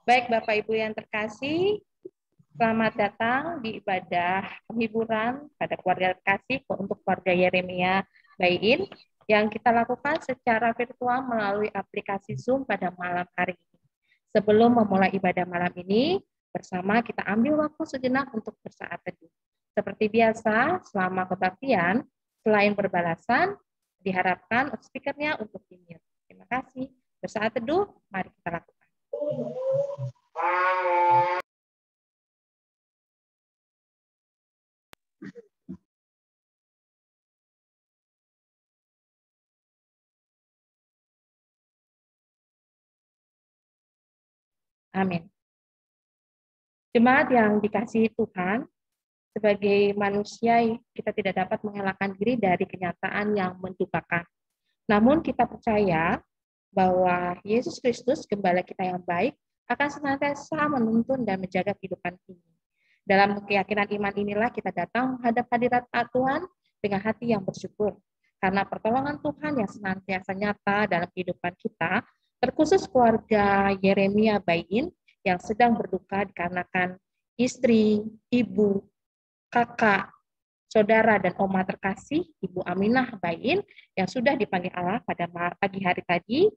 Baik Bapak Ibu yang terkasih, selamat datang di ibadah penghiburan pada keluarga terkasih untuk keluarga Yeremia Bayin yang kita lakukan secara virtual melalui aplikasi Zoom pada malam hari ini. Sebelum memulai ibadah malam ini, bersama kita ambil waktu sejenak untuk bersaat teduh. Seperti biasa, selama kebaktian, selain berbalasan, diharapkan speakernya untuk di-mute. Terima kasih. Bersaat teduh, mari kita lakukan. Amin. Jemaat yang dikasihi Tuhan, sebagai manusia kita tidak dapat mengelakkan diri dari kenyataan yang mendukakan. Namun kita percaya bahwa Yesus Kristus, gembala kita yang baik, akan senantiasa menuntun dan menjaga kehidupan ini. Dalam keyakinan iman inilah kita datang menghadap hadirat Tuhan dengan hati yang bersyukur. Karena pertolongan Tuhan yang senantiasa nyata dalam kehidupan kita, terkhusus keluarga Yeremia Bayin yang sedang berduka dikarenakan istri, ibu, kakak, saudara, dan oma terkasih, Ibu Aminah Bayin, yang sudah dipanggil Allah pada pagi hari tadi.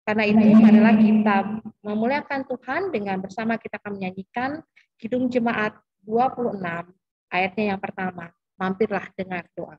Karena itu, marilah kita memuliakan Tuhan dengan bersama kita akan menyanyikan Kidung Jemaat 26, ayatnya yang pertama, mampirlah dengar doa.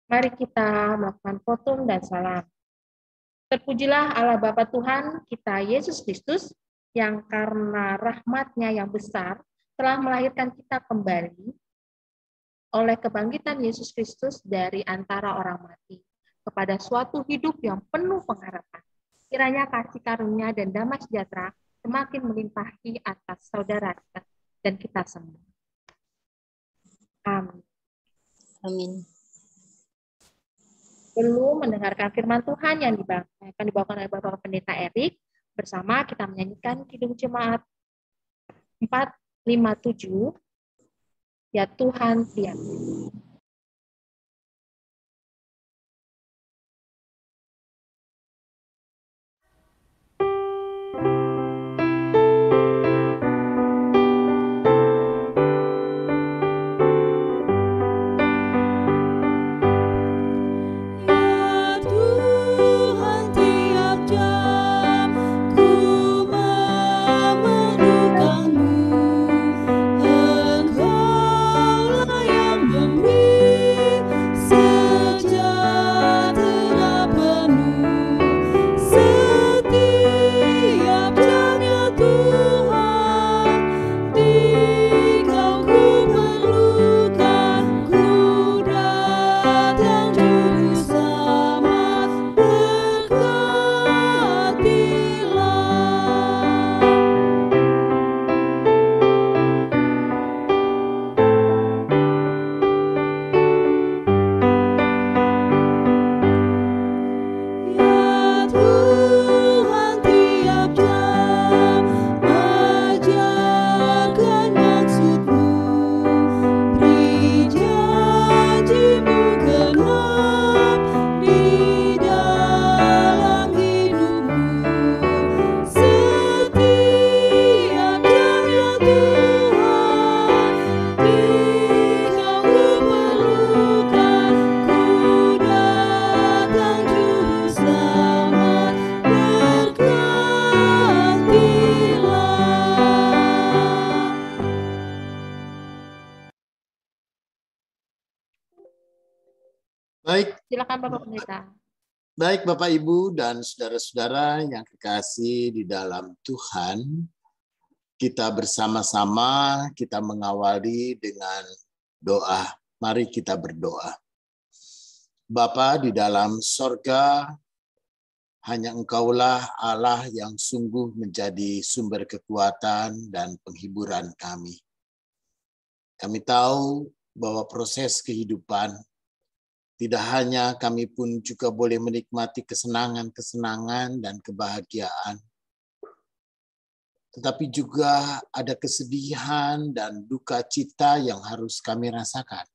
Mari kita melakukan fotum dan salam. Terpujilah Allah Bapa Tuhan kita Yesus Kristus, yang karena rahmat-Nya yang besar telah melahirkan kita kembali oleh kebangkitan Yesus Kristus dari antara orang mati kepada suatu hidup yang penuh pengharapan. Kiranya kasih karunia dan damai sejahtera semakin melimpahi atas saudara dan kita semua. Amin. Amin. Belum mendengarkan firman Tuhan yang akan dibawakan oleh Bapak Pendeta Erik, bersama kita menyanyikan Kidung Jemaat 457, Ya Tuhan Tiap. Engkaulah yang memberi Silakan Bapak Pendeta. Baik Bapak Ibu dan saudara-saudara yang kekasih di dalam Tuhan, kita bersama-sama kita mengawali dengan doa. Mari kita berdoa. Bapa di dalam sorga, hanya Engkaulah Allah yang sungguh menjadi sumber kekuatan dan penghiburan kami. Kami tahu bahwa proses kehidupan tidak hanya kami pun juga boleh menikmati kesenangan-kesenangan dan kebahagiaan, tetapi juga ada kesedihan dan duka cita yang harus kami rasakan.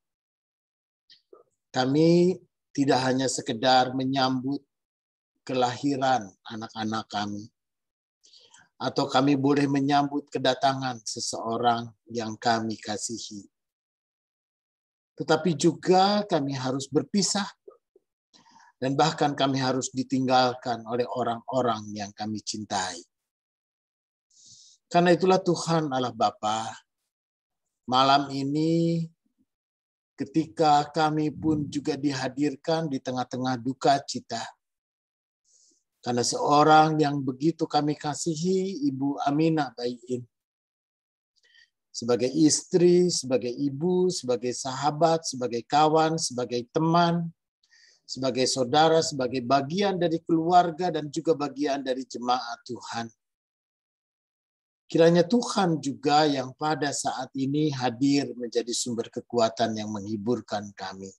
Kami tidak hanya sekedar menyambut kelahiran anak-anak kami, atau kami boleh menyambut kedatangan seseorang yang kami kasihi. Tetapi juga kami harus berpisah dan bahkan kami harus ditinggalkan oleh orang-orang yang kami cintai. Karena itulah Tuhan Allah Bapa, malam ini ketika kami pun juga dihadirkan di tengah-tengah duka cita. Karena seorang yang begitu kami kasihi, Ibu Aminah Bayin. Sebagai istri, sebagai ibu, sebagai sahabat, sebagai kawan, sebagai teman, sebagai saudara, sebagai bagian dari keluarga dan juga bagian dari jemaat Tuhan. Kiranya Tuhan juga yang pada saat ini hadir menjadi sumber kekuatan yang menghiburkan kami.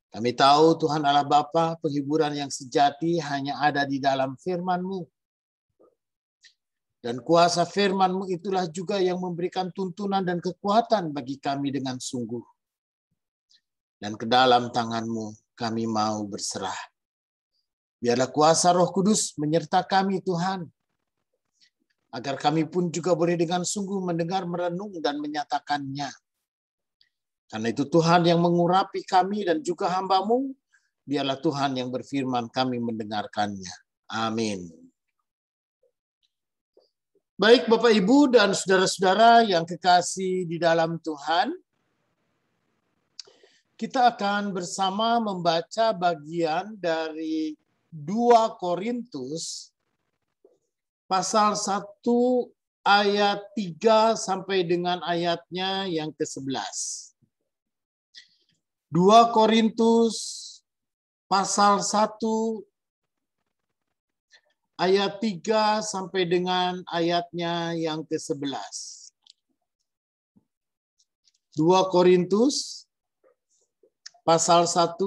Kami tahu Tuhan Allah Bapa, penghiburan yang sejati hanya ada di dalam firman-Mu. Dan kuasa firman-Mu itulah juga yang memberikan tuntunan dan kekuatan bagi kami dengan sungguh. Dan ke dalam tangan-Mu kami mau berserah. Biarlah kuasa Roh Kudus menyertai kami Tuhan. Agar kami pun juga boleh dengan sungguh mendengar, merenung, dan menyatakannya. Karena itu Tuhan yang mengurapi kami dan juga hamba-Mu. Biarlah Tuhan yang berfirman kami mendengarkannya. Amin. Baik Bapak Ibu dan saudara-saudara yang kekasih di dalam Tuhan, kita akan bersama membaca bagian dari 2 Korintus pasal 1 ayat 3 sampai dengan ayatnya yang ke-11. 2 Korintus pasal 1 ayat 3 sampai dengan ayatnya yang ke-11. 2 Korintus pasal 1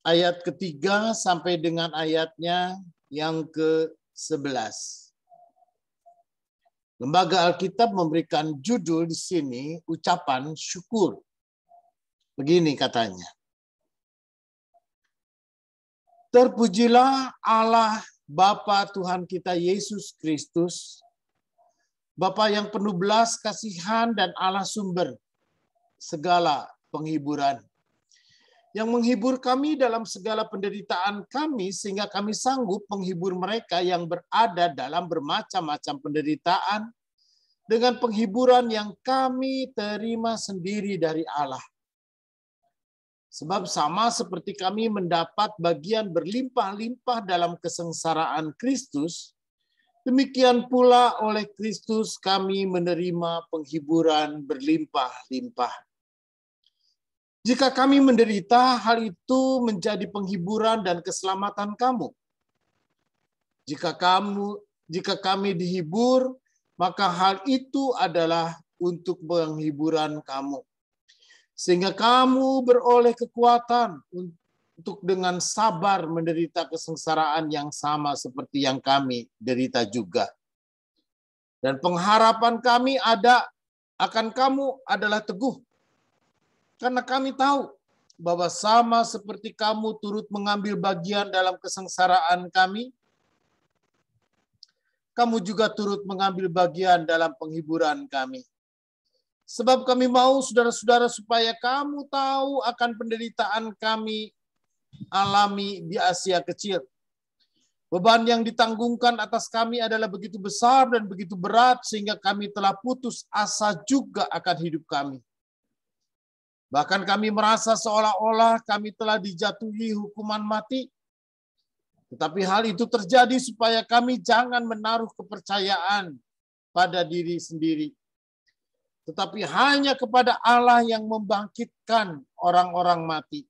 ayat ke-3 sampai dengan ayatnya yang ke-11. Lembaga Alkitab memberikan judul di sini ucapan syukur. Begini katanya. Terpujilah Allah Bapa Tuhan kita Yesus Kristus, Bapa yang penuh belas kasihan dan Allah sumber segala penghiburan, yang menghibur kami dalam segala penderitaan kami sehingga kami sanggup menghibur mereka yang berada dalam bermacam-macam penderitaan dengan penghiburan yang kami terima sendiri dari Allah. Sebab sama seperti kami mendapat bagian berlimpah-limpah dalam kesengsaraan Kristus, demikian pula oleh Kristus kami menerima penghiburan berlimpah-limpah. Jika kami menderita, hal itu menjadi penghiburan dan keselamatan kamu. Jika kami dihibur, maka hal itu adalah untuk penghiburan kamu. Sehingga kamu beroleh kekuatan untuk dengan sabar menderita kesengsaraan yang sama seperti yang kami derita juga. Dan pengharapan kami akan kamu adalah teguh. Karena kami tahu bahwa sama seperti kamu turut mengambil bagian dalam kesengsaraan kami, kamu juga turut mengambil bagian dalam penghiburan kami. Sebab kami mau saudara-saudara supaya kamu tahu akan penderitaan kami alami di Asia Kecil. Beban yang ditanggungkan atas kami adalah begitu besar dan begitu berat sehingga kami telah putus asa juga akan hidup kami. Bahkan kami merasa seolah-olah kami telah dijatuhi hukuman mati. Tetapi hal itu terjadi supaya kami jangan menaruh kepercayaan pada diri sendiri, tetapi hanya kepada Allah yang membangkitkan orang-orang mati.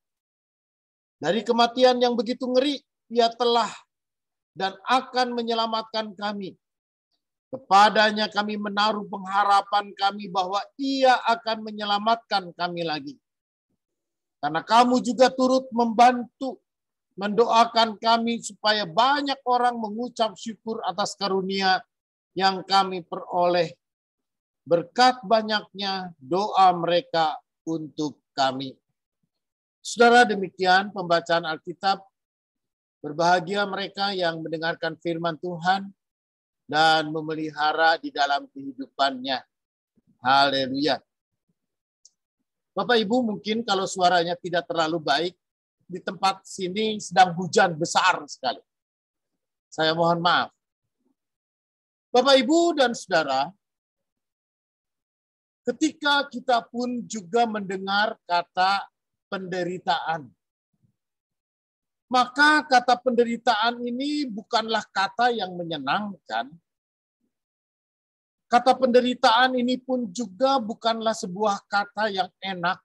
Dari kematian yang begitu ngeri, Ia telah dan akan menyelamatkan kami. Kepadanya kami menaruh pengharapan kami bahwa Ia akan menyelamatkan kami lagi. Karena kamu juga turut membantu mendoakan kami supaya banyak orang mengucap syukur atas karunia yang kami peroleh berkat banyaknya doa mereka untuk kami. Saudara, demikian pembacaan Alkitab. Berbahagia mereka yang mendengarkan firman Tuhan dan memelihara di dalam kehidupannya. Haleluya. Bapak Ibu, mungkin kalau suaranya tidak terlalu baik, di tempat sini sedang hujan besar sekali. Saya mohon maaf. Bapak Ibu dan Saudara, ketika kita pun juga mendengar kata penderitaan, maka kata penderitaan ini bukanlah kata yang menyenangkan. Kata penderitaan ini pun juga bukanlah sebuah kata yang enak.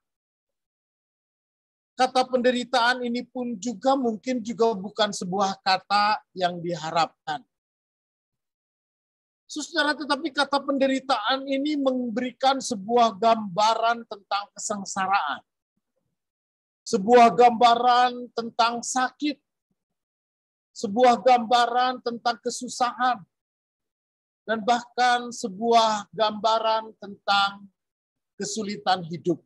Kata penderitaan ini pun juga mungkin juga bukan sebuah kata yang diharapkan. Saudara, tetapi kata penderitaan ini memberikan sebuah gambaran tentang kesengsaraan. Sebuah gambaran tentang sakit. Sebuah gambaran tentang kesusahan. Dan bahkan sebuah gambaran tentang kesulitan hidup.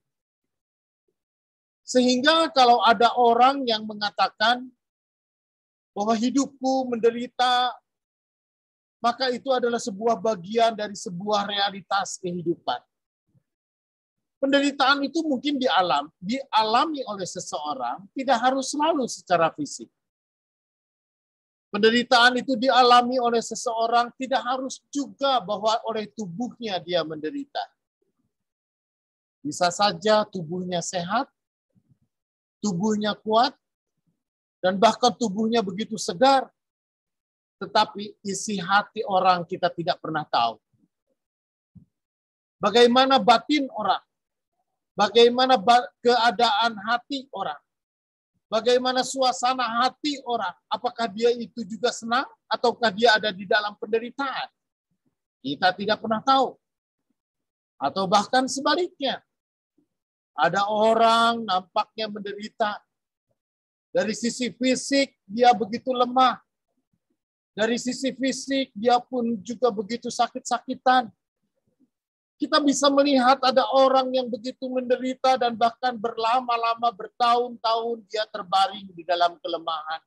Sehingga kalau ada orang yang mengatakan bahwa hidupku menderita, maka itu adalah sebuah bagian dari sebuah realitas kehidupan. Penderitaan itu mungkin dialami oleh seseorang, tidak harus selalu secara fisik. Penderitaan itu dialami oleh seseorang, tidak harus juga bahwa oleh tubuhnya dia menderita. Bisa saja tubuhnya sehat, tubuhnya kuat, dan bahkan tubuhnya begitu segar, tetapi isi hati orang kita tidak pernah tahu. Bagaimana batin orang, bagaimana keadaan hati orang, bagaimana suasana hati orang, apakah dia itu juga senang, ataukah dia ada di dalam penderitaan. Kita tidak pernah tahu. Atau bahkan sebaliknya, ada orang nampaknya menderita. Dari sisi fisik, dia begitu lemah. Dari sisi fisik, dia pun juga begitu sakit-sakitan. Kita bisa melihat ada orang yang begitu menderita dan bahkan berlama-lama, bertahun-tahun dia terbaring di dalam kelemahan.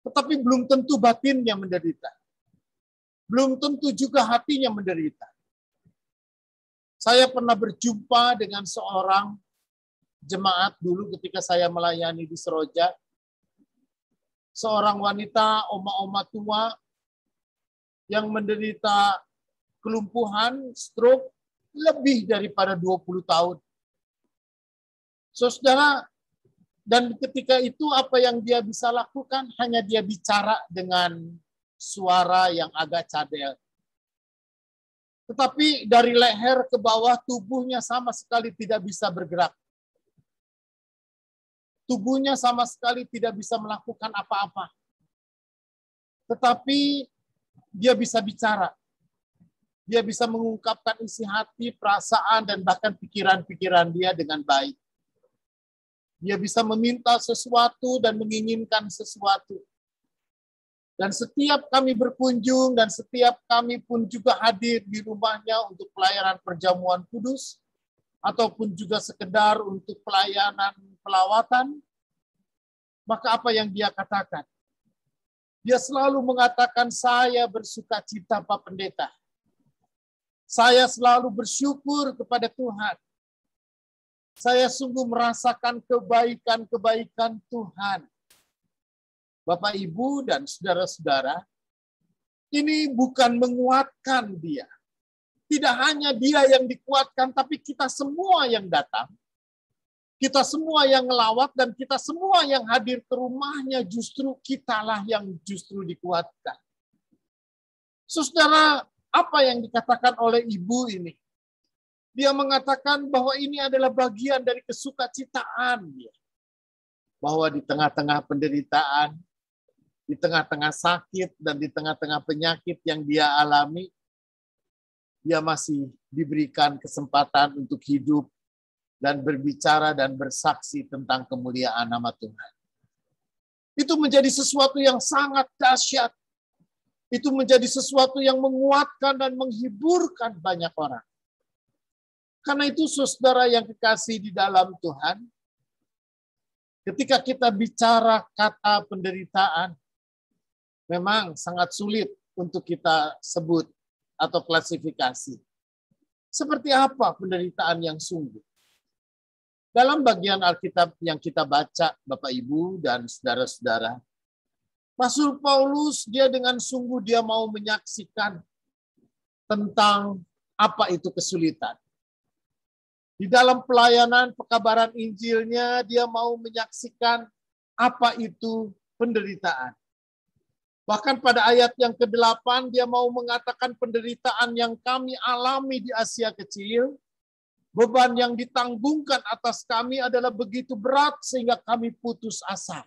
Tetapi belum tentu batinnya menderita. Belum tentu juga hatinya menderita. Saya pernah berjumpa dengan seorang jemaat dulu ketika saya melayani di Seroja. Seorang wanita oma-oma tua yang menderita kelumpuhan, stroke, lebih daripada 20 tahun. Saudara, dan ketika itu apa yang dia bisa lakukan? Hanya dia bicara dengan suara yang agak cadel. Tetapi dari leher ke bawah tubuhnya sama sekali tidak bisa bergerak. Tubuhnya sama sekali tidak bisa melakukan apa-apa. Tetapi dia bisa bicara. Dia bisa mengungkapkan isi hati, perasaan, dan bahkan pikiran-pikiran dia dengan baik. Dia bisa meminta sesuatu dan menginginkan sesuatu. Dan setiap kami berkunjung dan setiap kami pun juga hadir di rumahnya untuk pelayanan perjamuan kudus ataupun juga sekedar untuk pelayanan pelawatan, maka apa yang dia katakan? Dia selalu mengatakan, saya bersuka cita Pak Pendeta. Saya selalu bersyukur kepada Tuhan. Saya sungguh merasakan kebaikan-kebaikan Tuhan. Bapak, Ibu, dan saudara-saudara, ini bukan menguatkan dia. Tidak hanya dia yang dikuatkan, tapi kita semua yang datang. Kita semua yang ngelawat dan kita semua yang hadir ke rumahnya, justru kitalah yang justru dikuatkan. Saudara, apa yang dikatakan oleh ibu ini? Dia mengatakan bahwa ini adalah bagian dari kesukacitaan dia. Bahwa di tengah-tengah penderitaan, di tengah-tengah sakit, dan di tengah-tengah penyakit yang dia alami, dia masih diberikan kesempatan untuk hidup dan berbicara dan bersaksi tentang kemuliaan nama Tuhan. Itu menjadi sesuatu yang sangat dahsyat. Itu menjadi sesuatu yang menguatkan dan menghiburkan banyak orang. Karena itu saudara yang kekasih di dalam Tuhan, ketika kita bicara kata penderitaan, memang sangat sulit untuk kita sebut atau klasifikasi. Seperti apa penderitaan yang sungguh? Dalam bagian Alkitab yang kita baca, Bapak Ibu dan saudara-saudara, Rasul Paulus dia dengan sungguh dia mau menyaksikan tentang apa itu kesulitan. Di dalam pelayanan pekabaran Injilnya, dia mau menyaksikan apa itu penderitaan. Bahkan pada ayat yang ke-8, dia mau mengatakan penderitaan yang kami alami di Asia Kecil, beban yang ditanggungkan atas kami adalah begitu berat sehingga kami putus asa.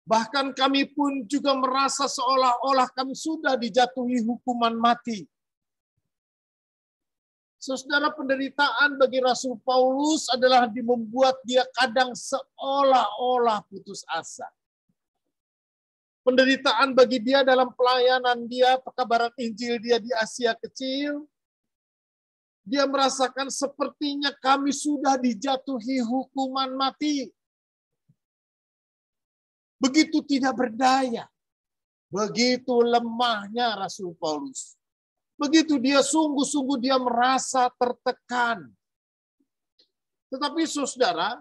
Bahkan kami pun juga merasa seolah-olah kami sudah dijatuhi hukuman mati. Saudara, penderitaan bagi Rasul Paulus adalah membuat dia kadang seolah-olah putus asa. Penderitaan bagi dia dalam pelayanan dia, pekabaran Injil dia di Asia Kecil, dia merasakan sepertinya kami sudah dijatuhi hukuman mati. Begitu tidak berdaya, begitu lemahnya Rasul Paulus. Begitu dia sungguh-sungguh dia merasa tertekan. Tetapi saudara,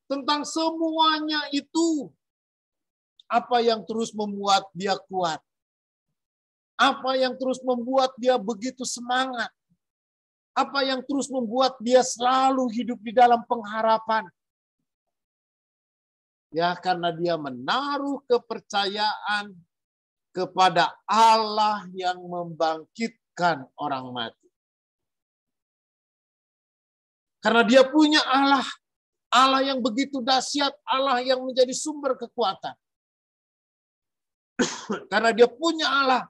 tentang semuanya itu, apa yang terus membuat dia kuat? Apa yang terus membuat dia begitu semangat? Apa yang terus membuat dia selalu hidup di dalam pengharapan? Ya, karena dia menaruh kepercayaan kepada Allah yang membangkitkan orang mati. Karena dia punya Allah, Allah yang begitu dahsyat, Allah yang menjadi sumber kekuatan. Karena dia punya Allah,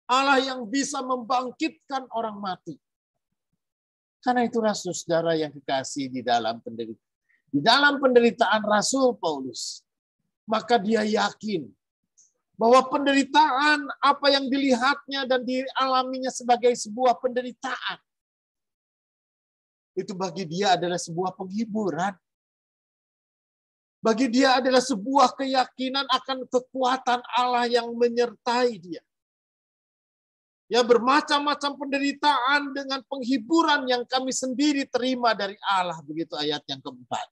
Allah yang bisa membangkitkan orang mati. Karena itulah saudara yang kekasih di dalam penderitaan. Di dalam penderitaan Rasul Paulus, maka dia yakin bahwa penderitaan apa yang dilihatnya dan dialaminya sebagai sebuah penderitaan, itu bagi dia adalah sebuah penghiburan. Bagi dia adalah sebuah keyakinan akan kekuatan Allah yang menyertai dia. Ya, bermacam-macam penderitaan dengan penghiburan yang kami sendiri terima dari Allah. Begitu ayat yang keempat.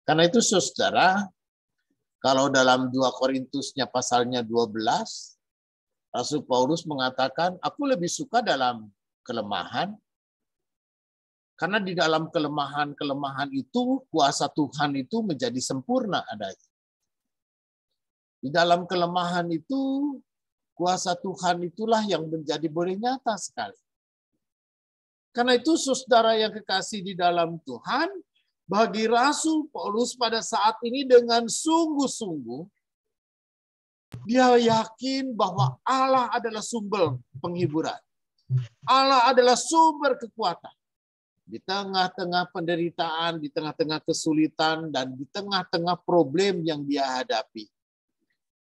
Karena itu saudara, kalau dalam 2 Korintusnya pasalnya 12, Rasul Paulus mengatakan, aku lebih suka dalam kelemahan, karena di dalam kelemahan-kelemahan itu, kuasa Tuhan itu menjadi sempurna adanya. Di dalam kelemahan itu, kuasa Tuhan itulah yang menjadi boleh nyata sekali. Karena itu saudara yang kekasih di dalam Tuhan, bagi Rasul Paulus pada saat ini dengan sungguh-sungguh, dia yakin bahwa Allah adalah sumber penghiburan. Allah adalah sumber kekuatan. Di tengah-tengah penderitaan, di tengah-tengah kesulitan, dan di tengah-tengah problem yang dia hadapi.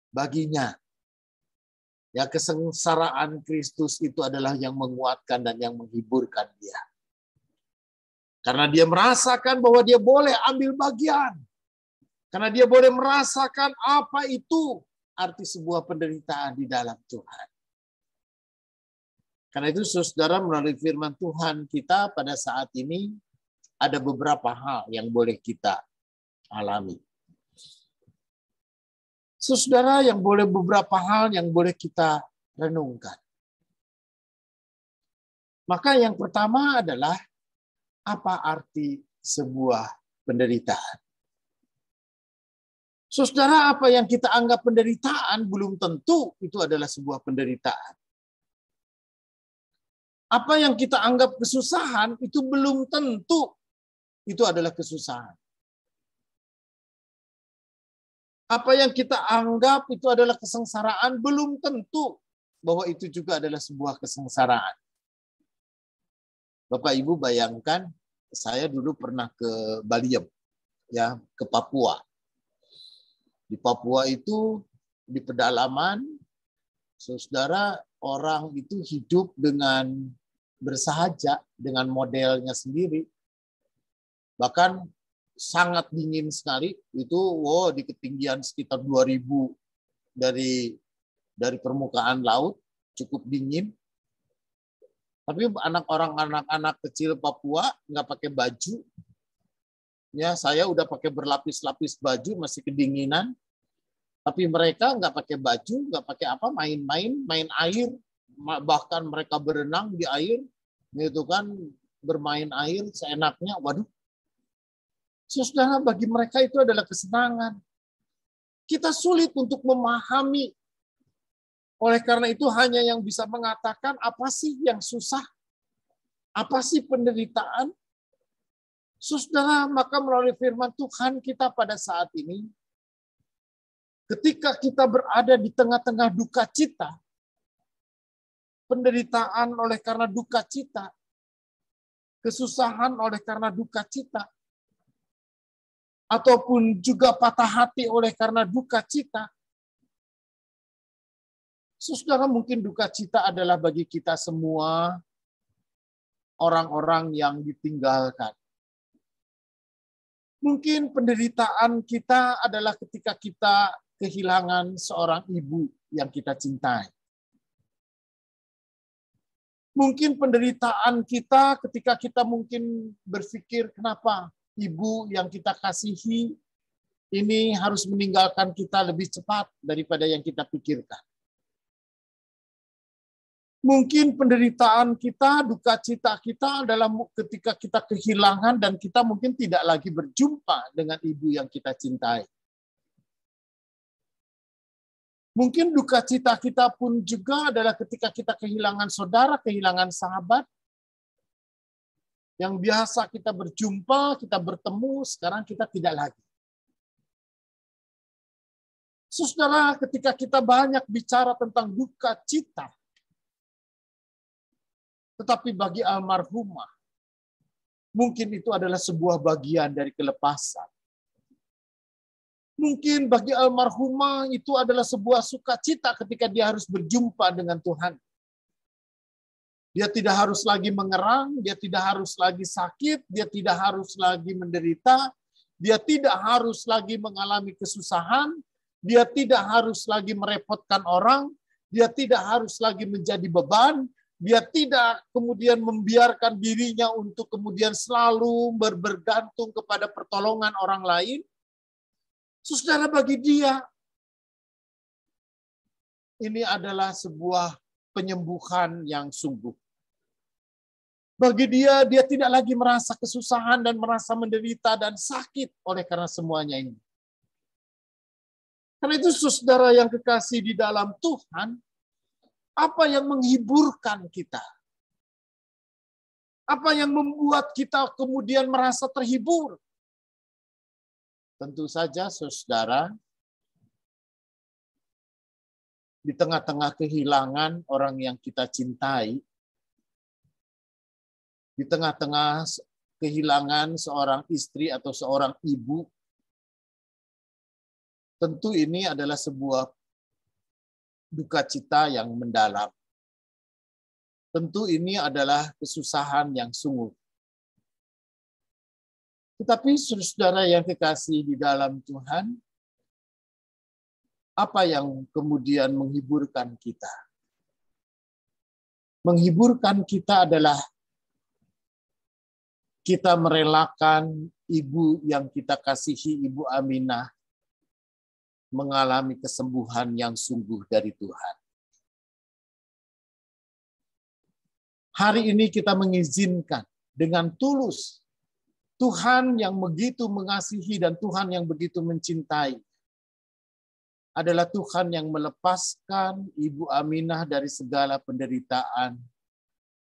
Baginya, ya kesengsaraan Kristus itu adalah yang menguatkan dan yang menghiburkan dia. Karena dia merasakan bahwa dia boleh ambil bagian. Karena dia boleh merasakan apa itu arti sebuah penderitaan di dalam Tuhan. Karena itu saudara, melalui firman Tuhan kita pada saat ini ada beberapa hal yang boleh kita alami. Saudara, yang boleh beberapa hal yang boleh kita renungkan. Maka yang pertama adalah apa arti sebuah penderitaan? Saudara, apa yang kita anggap penderitaan belum tentu itu adalah sebuah penderitaan. Apa yang kita anggap kesusahan itu belum tentu itu adalah kesusahan. Apa yang kita anggap itu adalah kesengsaraan belum tentu bahwa itu juga adalah sebuah kesengsaraan. Bapak Ibu bayangkan, saya dulu pernah ke Baliem, ya, ke Papua. Di Papua itu di pedalaman, saudara, orang itu hidup dengan bersahaja dengan modelnya sendiri. Bahkan sangat dingin sekali, itu di ketinggian sekitar 2000 dari permukaan laut, cukup dingin. Tapi anak-anak kecil Papua nggak pakai baju. Ya, saya udah pakai berlapis-lapis baju, masih kedinginan. Tapi mereka nggak pakai baju, nggak pakai apa, main air. Bahkan mereka berenang di air, gitu kan, bermain air seenaknya. Waduh, saudara, bagi mereka itu adalah kesenangan. Kita sulit untuk memahami. Oleh karena itu hanya yang bisa mengatakan apa sih yang susah? Apa sih penderitaan? Saudara, maka melalui firman Tuhan kita pada saat ini, ketika kita berada di tengah-tengah duka cita, penderitaan oleh karena duka cita, kesusahan oleh karena duka cita, ataupun juga patah hati oleh karena duka cita, saudara, mungkin duka cita adalah bagi kita semua orang-orang yang ditinggalkan. Mungkin penderitaan kita adalah ketika kita kehilangan seorang ibu yang kita cintai. Mungkin penderitaan kita ketika kita mungkin berpikir kenapa ibu yang kita kasihi ini harus meninggalkan kita lebih cepat daripada yang kita pikirkan. Mungkin penderitaan kita, duka cita kita adalah ketika kita kehilangan dan kita mungkin tidak lagi berjumpa dengan ibu yang kita cintai. Mungkin duka cita kita pun juga adalah ketika kita kehilangan saudara, kehilangan sahabat. Yang biasa kita berjumpa, kita bertemu, sekarang kita tidak lagi. Saudara, ketika kita banyak bicara tentang duka cita, tetapi bagi almarhumah, mungkin itu adalah sebuah bagian dari kelepasan. Mungkin bagi almarhumah itu adalah sebuah sukacita ketika dia harus berjumpa dengan Tuhan. Dia tidak harus lagi mengerang, dia tidak harus lagi sakit, dia tidak harus lagi menderita, dia tidak harus lagi mengalami kesusahan, dia tidak harus lagi merepotkan orang, dia tidak harus lagi menjadi beban, dia tidak kemudian membiarkan dirinya untuk kemudian selalu bergantung kepada pertolongan orang lain. Saudara, bagi dia, ini adalah sebuah penyembuhan yang sungguh. Bagi dia, dia tidak lagi merasa kesusahan dan merasa menderita dan sakit oleh karena semuanya ini. Karena itu, saudara yang kekasih di dalam Tuhan, apa yang menghiburkan kita? Apa yang membuat kita kemudian merasa terhibur? Tentu saja, saudara, di tengah-tengah kehilangan orang yang kita cintai, di tengah-tengah kehilangan seorang istri atau seorang ibu, tentu ini adalah sebuah duka cita yang mendalam. Tentu ini adalah kesusahan yang sungguh. Tetapi saudara yang kekasih di dalam Tuhan, apa yang kemudian menghiburkan kita? Menghiburkan kita adalah kita merelakan ibu yang kita kasihi, Ibu Aminah, mengalami kesembuhan yang sungguh dari Tuhan. Hari ini kita mengizinkan dengan tulus Tuhan yang begitu mengasihi dan Tuhan yang begitu mencintai adalah Tuhan yang melepaskan Ibu Aminah dari segala penderitaan,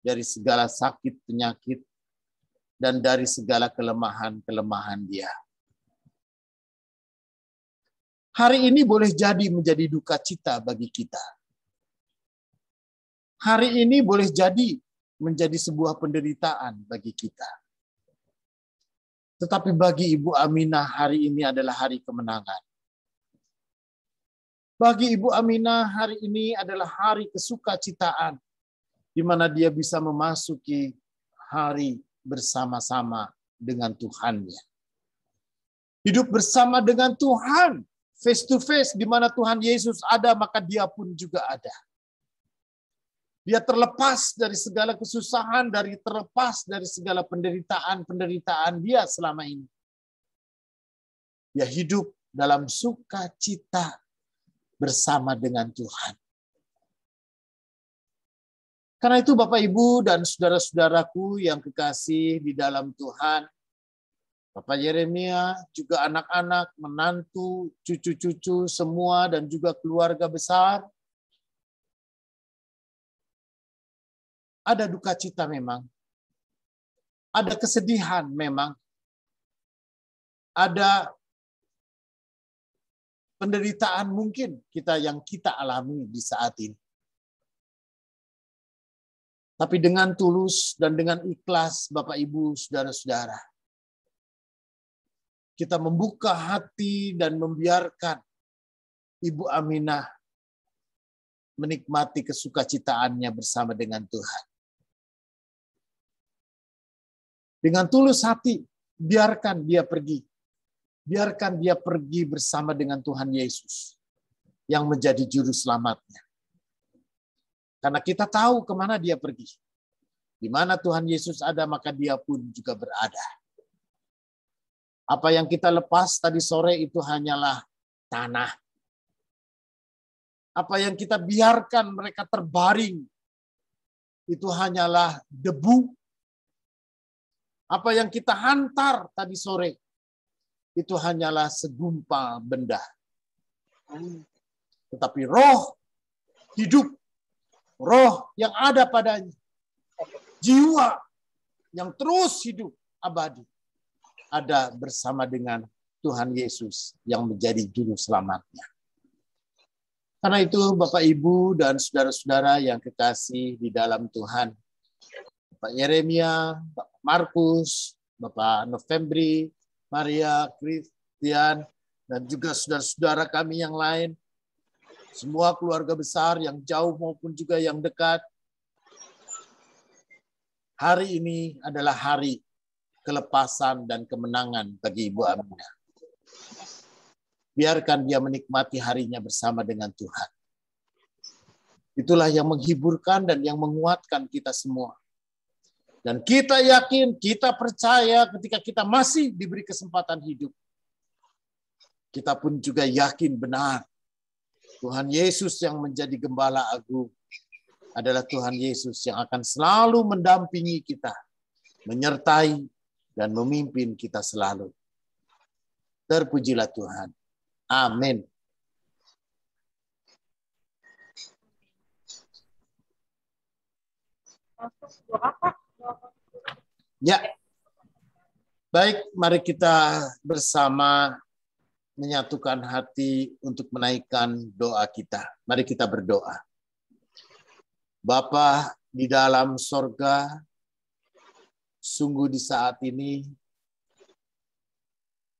dari segala sakit penyakit, dan dari segala kelemahan-kelemahan dia. Hari ini boleh jadi menjadi duka cita bagi kita. Hari ini boleh jadi menjadi sebuah penderitaan bagi kita. Tetapi bagi Ibu Aminah hari ini adalah hari kemenangan. Bagi Ibu Aminah hari ini adalah hari kesukacitaan, di mana dia bisa memasuki hari bersama-sama dengan Tuhannya. Hidup bersama dengan Tuhan, face to face, di mana Tuhan Yesus ada, maka dia pun juga ada. Dia terlepas dari segala kesusahan, terlepas dari segala penderitaan dia selama ini. Dia hidup dalam sukacita bersama dengan Tuhan. Karena itu Bapak Ibu dan saudara-saudaraku yang kekasih di dalam Tuhan, Bapak Yeremia, juga anak-anak, menantu, cucu-cucu semua, dan juga keluarga besar, ada duka cita memang, ada kesedihan memang, ada penderitaan mungkin yang kita alami di saat ini. Tapi dengan tulus dan dengan ikhlas, Bapak Ibu, saudara-saudara, kita membuka hati dan membiarkan Ibu Aminah menikmati kesukacitaannya bersama dengan Tuhan. Dengan tulus hati, biarkan dia pergi. Biarkan dia pergi bersama dengan Tuhan Yesus yang menjadi juru selamatnya. Karena kita tahu kemana dia pergi. Di mana Tuhan Yesus ada, maka dia pun juga berada. Apa yang kita lepas tadi sore itu hanyalah tanah. Apa yang kita biarkan mereka terbaring itu hanyalah debu. Apa yang kita hantar tadi sore itu hanyalah segumpal benda. Tetapi roh hidup, roh yang ada padanya, jiwa yang terus hidup abadi, ada bersama dengan Tuhan Yesus yang menjadi juru selamatnya. Karena itu Bapak Ibu dan saudara-saudara yang kekasih di dalam Tuhan, Bapak Yeremia, Bapak Markus, Bapak Novembri, Maria, Christian, dan juga saudara-saudara kami yang lain, semua keluarga besar yang jauh maupun juga yang dekat, hari ini adalah hari kelepasan dan kemenangan bagi Ibu Aminah. Biarkan dia menikmati harinya bersama dengan Tuhan. Itulah yang menghiburkan dan yang menguatkan kita semua. Dan kita yakin, kita percaya ketika kita masih diberi kesempatan hidup, kita pun juga yakin benar Tuhan Yesus yang menjadi gembala agung adalah Tuhan Yesus yang akan selalu mendampingi kita, menyertai dan memimpin kita selalu. Terpujilah Tuhan. Amin. Ya. Baik, mari kita bersama menyatukan hati untuk menaikkan doa kita. Mari kita berdoa. Bapa di dalam sorga, sungguh di saat ini,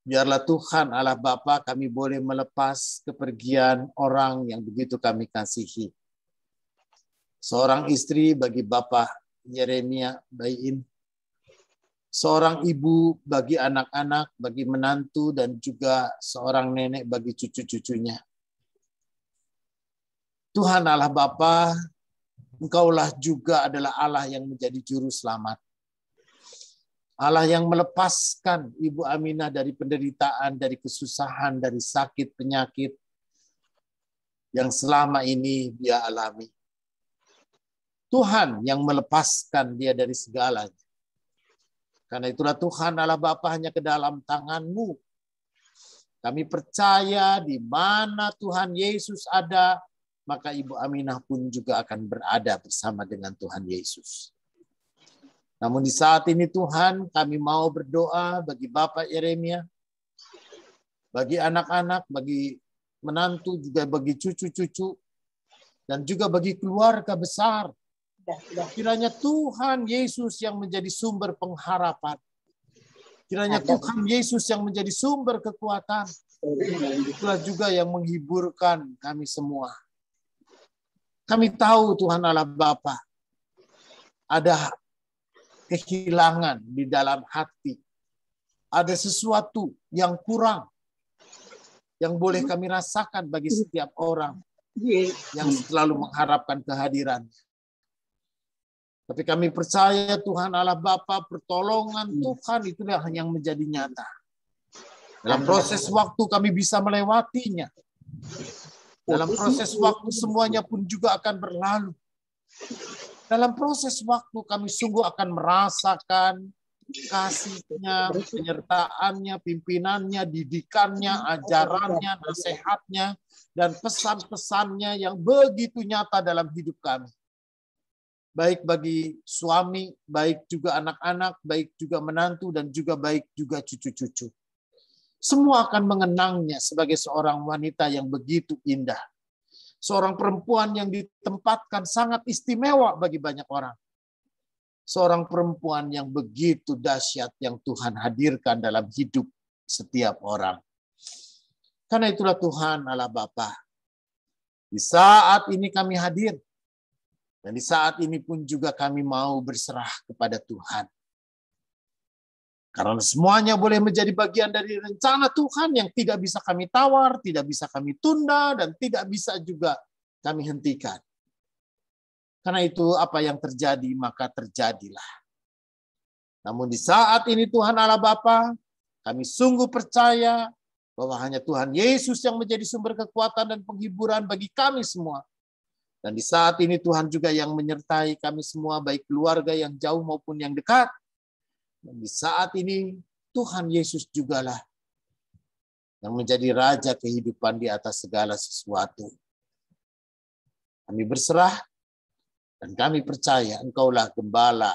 biarlah Tuhan Allah Bapa kami boleh melepas kepergian orang yang begitu kami kasihi. Seorang istri bagi Bapak Yeremia Bayin, seorang ibu bagi anak-anak, bagi menantu, dan juga seorang nenek bagi cucu-cucunya. Tuhan Allah Bapa, Engkaulah juga adalah Allah yang menjadi juru selamat. Allah yang melepaskan Ibu Aminah dari penderitaan, dari kesusahan, dari sakit, penyakit, yang selama ini dia alami. Tuhan yang melepaskan dia dari segalanya. Karena itulah Tuhan Allah Bapa hanya ke dalam tangan-Mu. Kami percaya di mana Tuhan Yesus ada, maka Ibu Aminah pun juga akan berada bersama dengan Tuhan Yesus. Namun di saat ini Tuhan, kami mau berdoa bagi Bapak Yeremia, bagi anak-anak, bagi menantu, juga bagi cucu-cucu, dan juga bagi keluarga besar. Kiranya Tuhan Yesus yang menjadi sumber pengharapan. Kiranya Tuhan Yesus yang menjadi sumber kekuatan. Itulah juga yang menghiburkan kami semua. Kami tahu Tuhan Allah Bapa, ada kehilangan di dalam hati. Ada sesuatu yang kurang yang boleh kami rasakan bagi setiap orang yang selalu mengharapkan kehadiran. Tapi kami percaya Tuhan Allah Bapa, pertolongan Tuhan itulah yang menjadi nyata. Dalam proses waktu kami bisa melewatinya. Dalam proses waktu semuanya pun juga akan berlalu. Dalam proses waktu kami sungguh akan merasakan kasih-Nya, penyertaannya, pimpinannya, didikannya, ajarannya, nasihatnya, dan pesan-pesannya yang begitu nyata dalam hidup kami. Baik bagi suami, baik juga anak-anak, baik juga menantu, dan juga baik juga cucu-cucu. Semua akan mengenangnya sebagai seorang wanita yang begitu indah. Seorang perempuan yang ditempatkan sangat istimewa bagi banyak orang. Seorang perempuan yang begitu dahsyat yang Tuhan hadirkan dalam hidup setiap orang. Karena itulah Tuhan Allah Bapa. Di saat ini kami hadir. Dan di saat ini pun juga kami mau berserah kepada Tuhan. Karena semuanya boleh menjadi bagian dari rencana Tuhan yang tidak bisa kami tawar, tidak bisa kami tunda, dan tidak bisa juga kami hentikan. Karena itu apa yang terjadi, maka terjadilah. Namun di saat ini Tuhan Allah Bapa, kami sungguh percaya bahwa hanya Tuhan Yesus yang menjadi sumber kekuatan dan penghiburan bagi kami semua. Dan di saat ini Tuhan juga yang menyertai kami semua, baik keluarga yang jauh maupun yang dekat. Dan di saat ini Tuhan Yesus jugalah yang menjadi raja kehidupan di atas segala sesuatu. Kami berserah dan kami percaya Engkaulah Gembala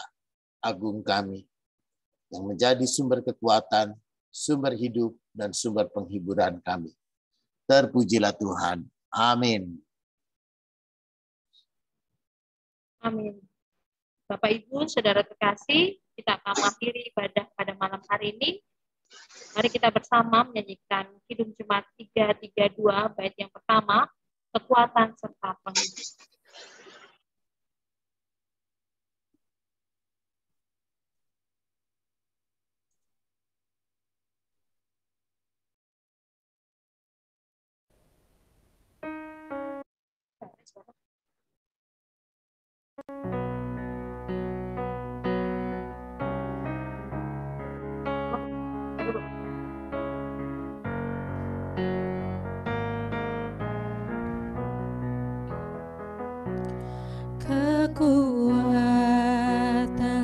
Agung kami yang menjadi sumber kekuatan, sumber hidup, dan sumber penghiburan kami. Terpujilah Tuhan. Amin. Amin. Bapak Ibu, saudara terkasih, kita akan mengakhiri ibadah pada malam hari ini. Mari kita bersama menyanyikan Kidung Jemaat 332 bait yang pertama, kekuatan serta penghibur. Kekuatan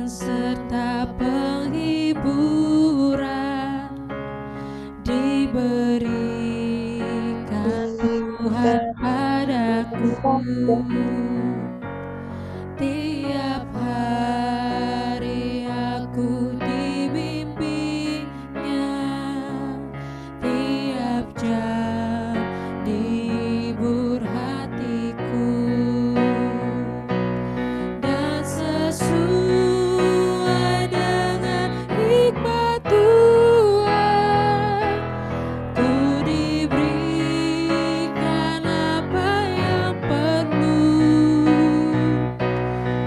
serta penghiburan diberikan Tuhan padaku. Tiap hari aku dibimbingnya, tiap jam dihibur hatiku. Dan sesuai dengan hikmat Tuhan, ku diberikan apa yang perlu.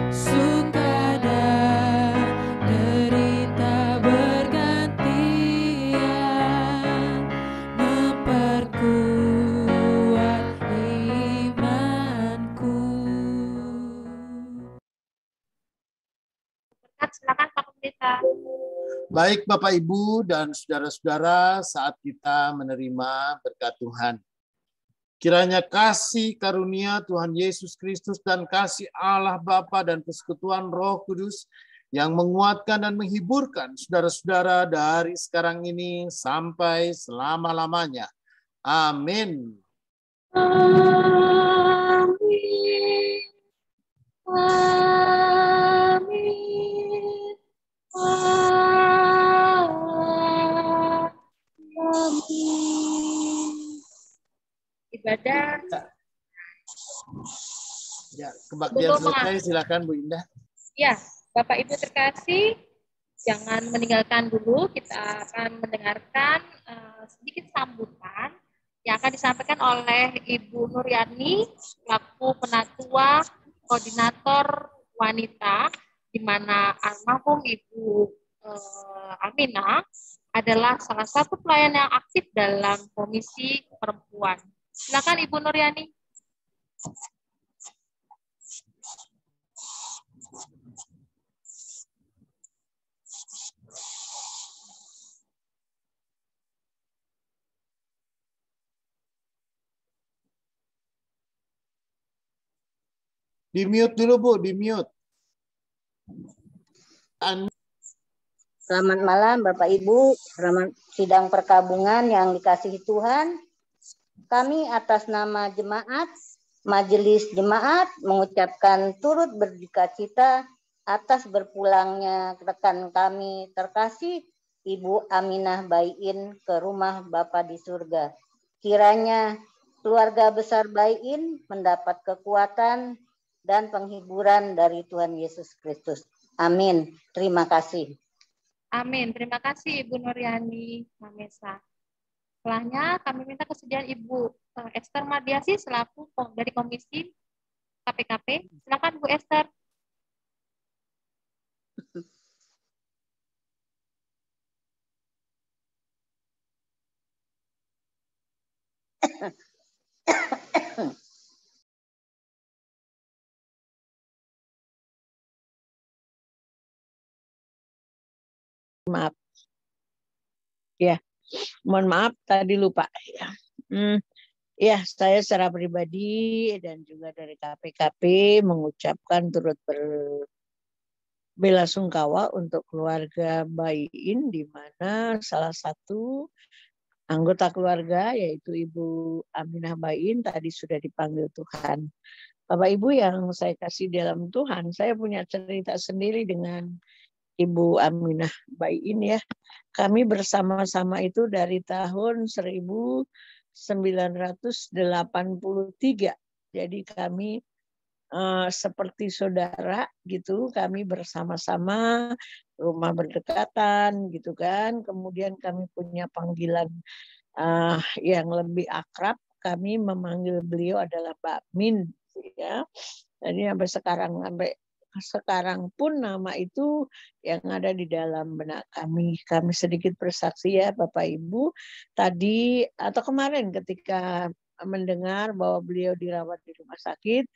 Suka dan derita bergantian, memperkuat imanku. Silakan Pak Pendeta. Baik Bapak Ibu dan saudara-saudara, saat kita menerima berkat Tuhan. Kiranya kasih karunia Tuhan Yesus Kristus dan kasih Allah Bapa dan persekutuan Roh Kudus yang menguatkan dan menghiburkan saudara-saudara dari sekarang ini sampai selama-lamanya. Amin. Amin. Amin. Amin. Ibadah Ya, kebaktian selesai. Silakan Bu Indah. ya, Bapak Ibu terkasih, jangan meninggalkan dulu. Kita akan mendengarkan sedikit sambutan yang akan disampaikan oleh Ibu Nuryani selaku penatua koordinator wanita, di mana almarhum Ibu Aminah adalah salah satu pelayan yang aktif dalam komisi perempuan. Silakan Ibu Nuryani. Di-mute dulu Bu, di-mute. Selamat malam Bapak Ibu, selamat sidang perkabungan yang dikasihi Tuhan. Kami atas nama jemaat, majelis jemaat mengucapkan turut berdukacita atas berpulangnya rekan kami terkasih Ibu Aminah Baiin ke rumah Bapa di surga. Kiranya keluarga besar Baiin mendapat kekuatan dan penghiburan dari Tuhan Yesus Kristus. Amin. Terima kasih. Amin. Terima kasih Ibu Nuryani Mamesa. Setelahnya kami minta kesediaan Ibu Esther Mardiasi selaku dari Komisi KPKP. Silakan Bu Esther. Maaf. Ya, mohon maaf tadi lupa. Ya, saya secara pribadi dan juga dari KPKP mengucapkan turut belasungkawa untuk keluarga Baiin, di mana salah satu anggota keluarga yaitu Ibu Aminah Baiin tadi sudah dipanggil Tuhan. Bapak Ibu yang saya kasih dalam Tuhan, saya punya cerita sendiri dengan Ibu Aminah Baiin ya. Kami bersama-sama itu dari tahun 1983. Jadi kami seperti saudara gitu, kami bersama-sama, rumah berdekatan gitu kan. Kemudian kami punya panggilan yang lebih akrab, kami memanggil beliau adalah Mbak Min ya. Jadi sampai sekarang pun nama itu yang ada di dalam benak kami. Kami sedikit bersaksi ya Bapak Ibu. Tadi atau kemarin ketika mendengar bahwa beliau dirawat di rumah sakit,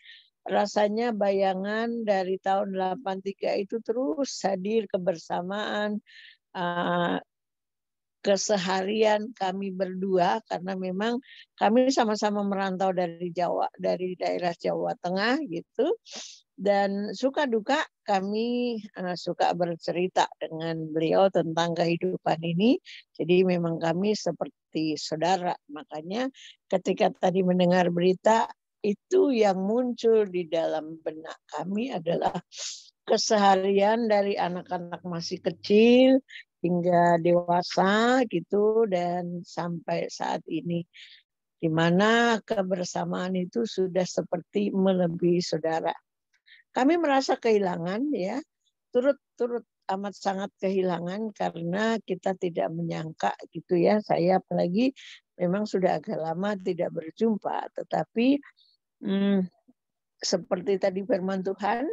rasanya bayangan dari tahun 83 itu terus hadir kebersamaan, keseharian kami berdua, karena memang kami sama-sama merantau dari daerah Jawa Tengah gitu. Dan suka duka kami suka bercerita dengan beliau tentang kehidupan ini. Jadi memang kami seperti saudara. Makanya ketika tadi mendengar berita, itu yang muncul di dalam benak kami adalah keseharian dari anak-anak masih kecil hingga dewasa gitu, dan sampai saat ini, di mana kebersamaan itu sudah seperti melebihi saudara. Kami merasa kehilangan ya, turut amat sangat kehilangan karena kita tidak menyangka gitu ya. Saya apalagi memang sudah agak lama tidak berjumpa, tetapi seperti tadi firman Tuhan,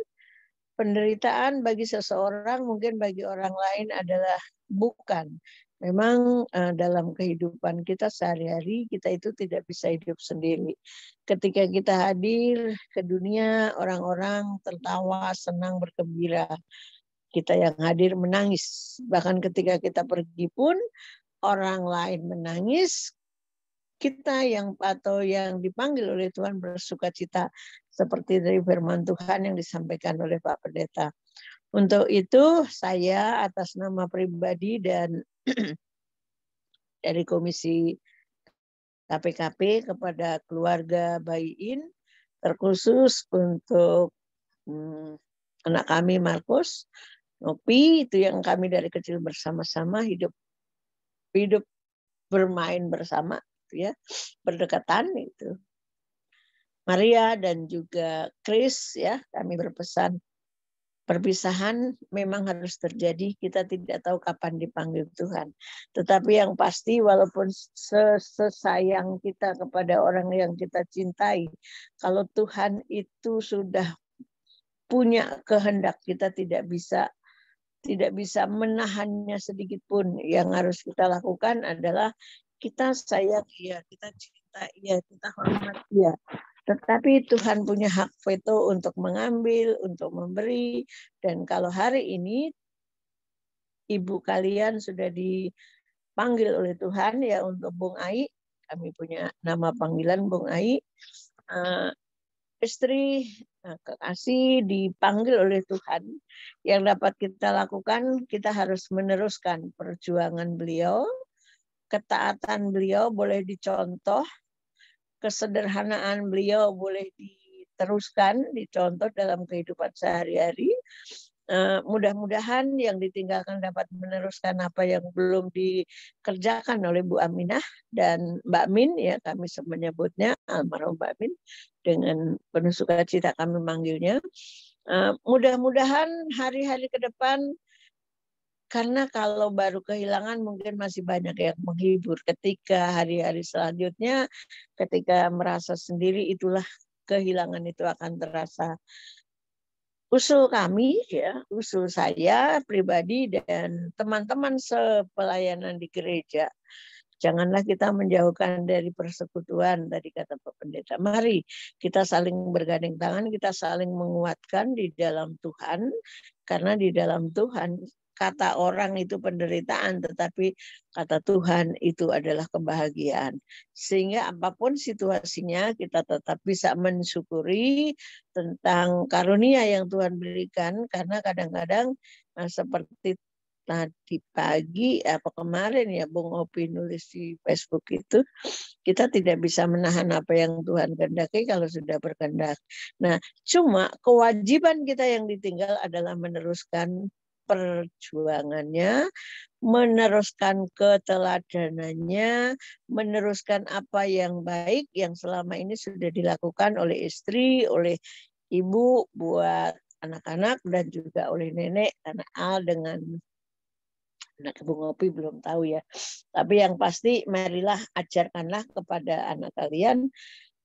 penderitaan bagi seseorang mungkin bagi orang lain adalah bukan. Memang dalam kehidupan kita sehari-hari kita itu tidak bisa hidup sendiri. Ketika kita hadir ke dunia, orang-orang tertawa, senang, bergembira. Kita yang hadir menangis. Bahkan ketika kita pergi pun orang lain menangis, kita atau yang dipanggil oleh Tuhan bersukacita seperti dari firman Tuhan yang disampaikan oleh Pak Pendeta. Untuk itu saya atas nama pribadi dan dari Komisi KPKP kepada keluarga Bayin, terkhusus untuk anak kami Markus, Nopi, itu yang kami dari kecil bersama-sama hidup bermain bersama, gitu ya, berdekatan itu. Maria dan juga Chris, ya, kami berpesan perpisahan memang harus terjadi, kita tidak tahu kapan dipanggil Tuhan. Tetapi yang pasti walaupun sesayang kita kepada orang yang kita cintai, kalau Tuhan itu sudah punya kehendak, kita tidak bisa menahannya sedikit pun. Yang harus kita lakukan adalah kita sayang dia, kita cinta dia, kita hormat dia. Tetapi Tuhan punya hak veto untuk mengambil, untuk memberi. Dan kalau hari ini ibu kalian sudah dipanggil oleh Tuhan ya untuk Bung Ai, kami punya nama panggilan Bung Ai, istri kekasih dipanggil oleh Tuhan. Yang dapat kita lakukan, kita harus meneruskan perjuangan beliau, ketaatan beliau boleh dicontoh, kesederhanaan beliau boleh diteruskan, dicontoh dalam kehidupan sehari-hari. Mudah-mudahan yang ditinggalkan dapat meneruskan apa yang belum dikerjakan oleh Bu Aminah dan Mbak Min, ya kami menyebutnya almarhum Mbak Min, dengan penuh sukacita kami manggilnya. Mudah-mudahan hari-hari ke depan, karena kalau baru kehilangan mungkin masih banyak yang menghibur. Ketika hari-hari selanjutnya, ketika merasa sendiri, itulah kehilangan itu akan terasa. Usul kami, ya, usul saya pribadi dan teman-teman sepelayanan di gereja, janganlah kita menjauhkan dari persekutuan, tadi kata Pak Pendeta. Mari kita saling bergandeng tangan, kita saling menguatkan di dalam Tuhan, karena di dalam Tuhan kata orang itu penderitaan, tetapi kata Tuhan itu adalah kebahagiaan. Sehingga apapun situasinya kita tetap bisa mensyukuri tentang karunia yang Tuhan berikan, karena kadang-kadang seperti tadi pagi apa kemarin ya Bung Opi nulis di Facebook itu, kita tidak bisa menahan apa yang Tuhan kehendaki kalau sudah berkehendak. Nah, cuma kewajiban kita yang ditinggal adalah meneruskan perjuangannya, meneruskan keteladanannya, meneruskan apa yang baik yang selama ini sudah dilakukan oleh istri, oleh ibu buat anak-anak, dan juga oleh nenek, karena Al dengan anak Ibu Ngopi belum tahu ya. Tapi yang pasti marilah ajarkanlah kepada anak kalian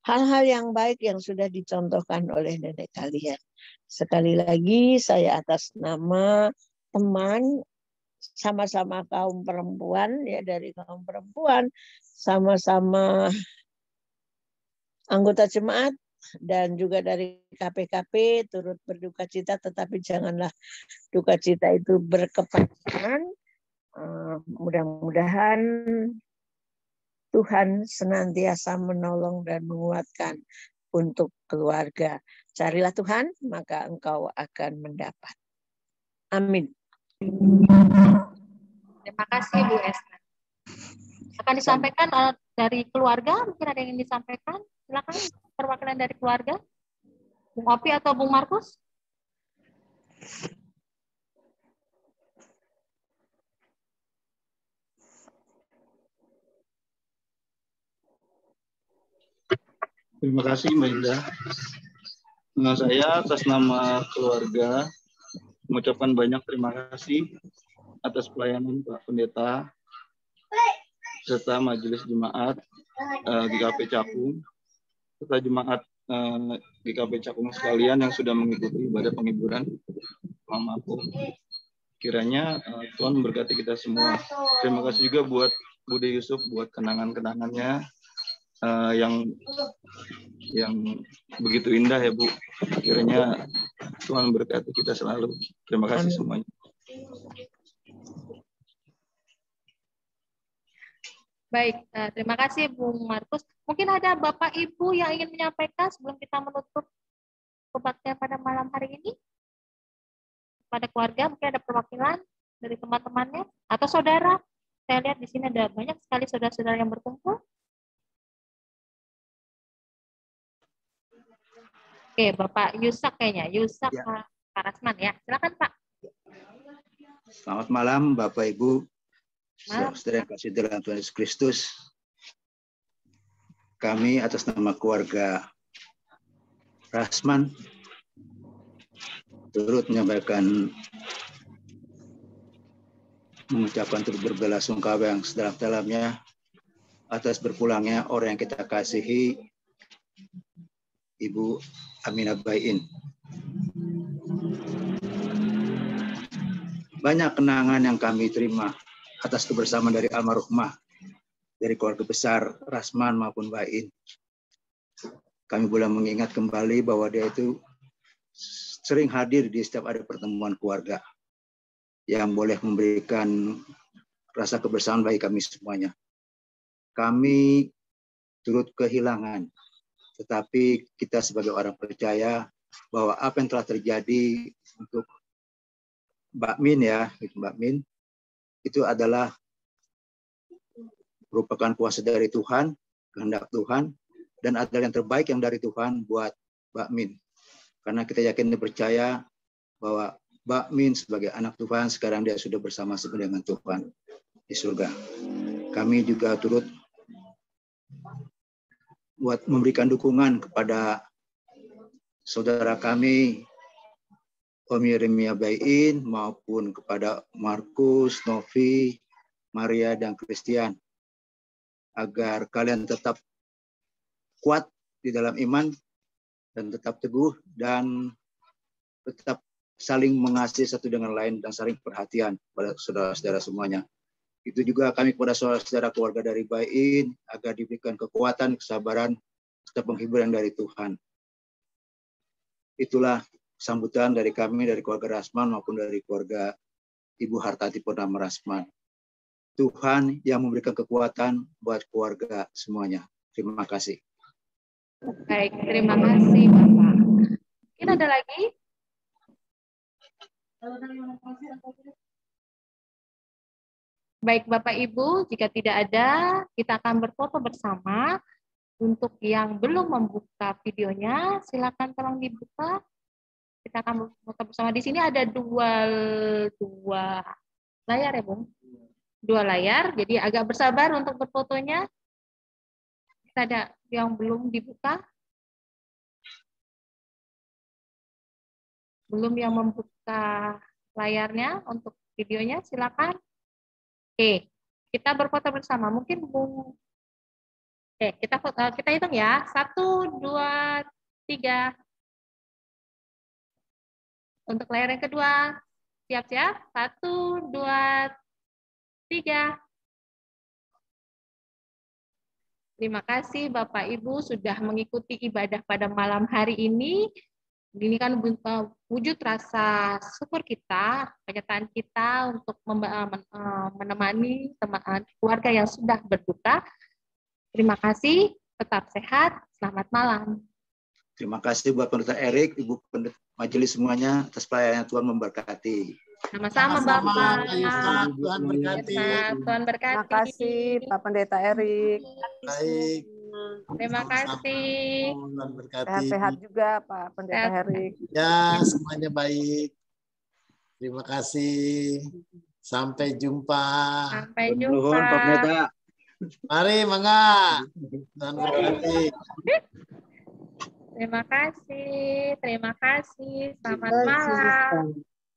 hal-hal yang baik yang sudah dicontohkan oleh nenek kalian. Sekali lagi saya atas nama teman sama-sama kaum perempuan, ya dari kaum perempuan, sama-sama anggota jemaat dan juga dari KPKP turut berduka cita, tetapi janganlah duka cita itu berkepanjangan. Mudah-mudahan Tuhan senantiasa menolong dan menguatkan untuk keluarga. Carilah Tuhan, maka engkau akan mendapat. Amin. Terima kasih Bu Esther. Akan disampaikan dari keluarga, mungkin ada yang ingin disampaikan. Silakan perwakilan dari keluarga. Bung Opi atau Bung Markus? Terima kasih Mbak Indah. Nah, saya atas nama keluarga mengucapkan banyak terima kasih atas pelayanan Pak Pendeta serta Majelis Jemaat GKP Cakung serta jemaat GKP Cakung sekalian yang sudah mengikuti ibadah penghiburan Mamaku. Kiranya Tuhan memberkati kita semua. Terima kasih juga buat Bude Yusuf buat kenangan-kenangannya yang begitu indah ya Bu. Kiranya Tuhan berkati kita selalu. Terima kasih semuanya. Baik, terima kasih Bung Markus. Mungkin ada Bapak Ibu yang ingin menyampaikan sebelum kita menutup kebaktian pada malam hari ini? Pada keluarga, mungkin ada perwakilan dari teman-temannya atau saudara. Saya lihat di sini ada banyak sekali saudara-saudara yang berkumpul. Oke, Bapak Yusak kayaknya. Yusak Ya. Pak Rasman ya. Silakan Pak. Selamat malam Bapak Ibu, Malam. saudara yang kasih dalam Tuhan Yesus Kristus. Kami atas nama keluarga Rasman turut mengucapkan turut berbelasungkawa yang sedalam-dalamnya atas berpulangnya orang yang kita kasihi, Ibu Aminah Bayin. Banyak kenangan yang kami terima atas kebersamaan dari almarhumah, dari keluarga besar Rasman maupun Bayin. Kami boleh mengingat kembali bahwa dia itu sering hadir di setiap ada pertemuan keluarga yang boleh memberikan rasa kebersamaan bagi kami semuanya. Kami turut kehilangan, tetapi kita sebagai orang percaya bahwa apa yang telah terjadi untuk Mbak Min ya, Mbak Min, itu adalah merupakan kuasa dari Tuhan, kehendak Tuhan, dan adalah yang terbaik yang dari Tuhan buat Mbak Min. Karena kita yakin dan percaya bahwa Mbak Min sebagai anak Tuhan, sekarang dia sudah bersama-sama dengan Tuhan di surga. Kami juga turut buat memberikan dukungan kepada saudara kami, Om Yeremia Bayin, maupun kepada Markus, Novi, Maria, dan Christian, agar kalian tetap kuat di dalam iman dan tetap teguh dan tetap saling mengasihi satu dengan lain dan saling perhatian pada saudara-saudara semuanya. Itu juga kami kepada saudara-saudara keluarga dari Bayin agar diberikan kekuatan, kesabaran, serta penghiburan dari Tuhan. Itulah sambutan dari kami, dari keluarga Rasman maupun dari keluarga Ibu Hartati Purnama Rasman. Tuhan yang memberikan kekuatan buat keluarga semuanya. Terima kasih. Baik, terima kasih Bapak. Mungkin ada lagi? Baik Bapak Ibu, jika tidak ada, kita akan berfoto bersama. Untuk yang belum membuka videonya, silakan tolong dibuka. Kita akan foto bersama. Di sini ada dua layar ya, Bung? Dua layar, jadi agak bersabar untuk berfotonya. Kita ada yang belum dibuka. Belum yang membuka layarnya untuk videonya, silakan. Oke, kita berfoto bersama. Mungkin Bung. Oke, kita hitung ya. 1, 2, 3. Untuk layar yang kedua, siap-siap. 1, 2, 3. Terima kasih Bapak Ibu sudah mengikuti ibadah pada malam hari ini. Ini kan wujud rasa syukur kita, kenyataan kita untuk menemani teman keluarga yang sudah berduka. Terima kasih, tetap sehat, selamat malam. Terima kasih buat Pendeta Erik, Ibu Pendeta Majelis semuanya atas pelayanan. Tuhan memberkati. Sama-sama Sama-sama, Bapak. Pak Yusak. Tuhan berkati. Tuhan berkati. Terima kasih Pak Pendeta Erik. Baik. Terima kasih. Tuhan berkati. Sehat-sehat juga Pak Pendeta Sehat. Erik. Ya, semuanya baik. Terima kasih. Sampai jumpa. Sampai Nuhun, jumpa. Pak Pendeta. Mari, mangga. Tuhan berkati. Terima kasih. Terima kasih. Selamat Malam. malam.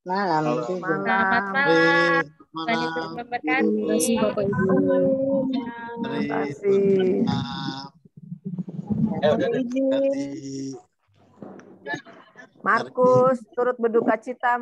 Malam. Selamat Malam. malam. Tuhan Malam. Yesus memberkati. Terima kasih Bapak Ibu. Mari. Terima kasih. Berkati. Markus turut berduka cita